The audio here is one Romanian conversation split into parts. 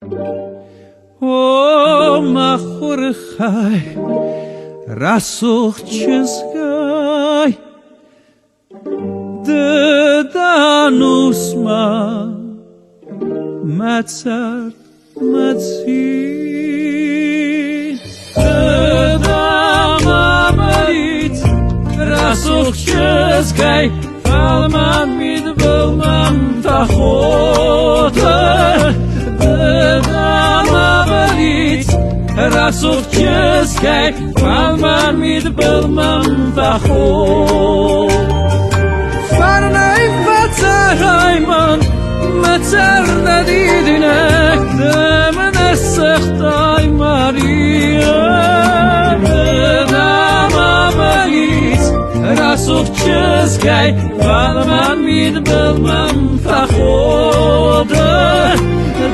O machurchai, rasuch chizgai, de danusma, matzar matzin, de damamarit, rasuch chizgai, falman mit bulman tachota, de damamarit, rasuch chizgai, falman mit bulman tachota. Farnay fatzarayman, matzar nadidinek, demen essechtay Maria, bedamamalit, rasuch chizgai, falman mit bulman tachota,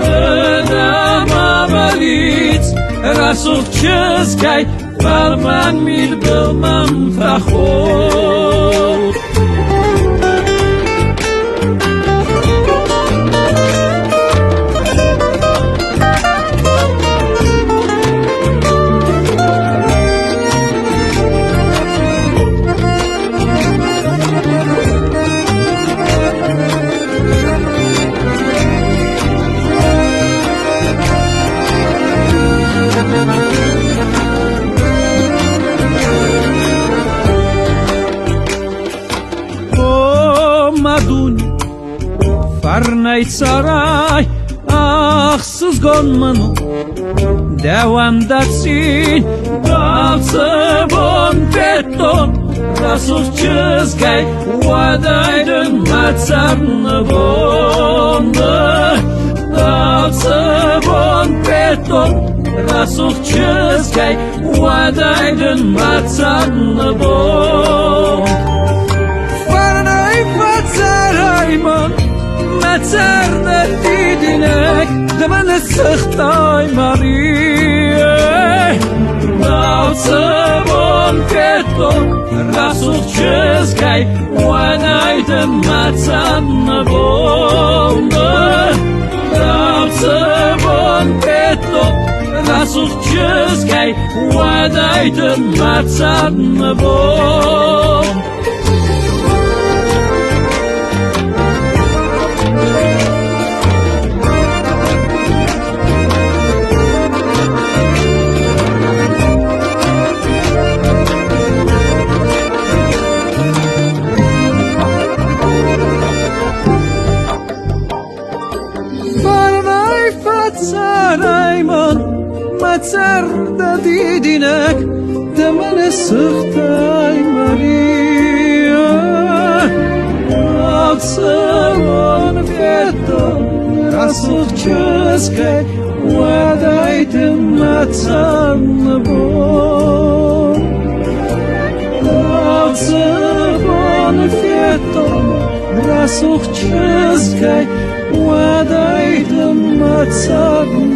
bedamamalit, rasuch chizgai, falman mit bulman tachota. Farnay tsaray, ach sus gonmanu, devam datsin, daltsebon beton, rasuch chizgai, wadaydın matzarnı bonda, daltsebon beton, rasuch chizgai, wadaydın matzarnı bonda. Farnay fatzarayman, matzar nadidinek, demen essechtay Maria, daltsebon beton, rasuch chizgai, wadaydın matzarnı bonda, daltsebon beton, rasuch chizgai, wadaydın matzarnı bonda. Sarayman, matzar nadidinek, demen essechtay Maria, daltsebon beton, rasuch chizgai, wadaydın matzarnı bonda, daltsebon beton, rasuch chizgai, wadaydın matzarnı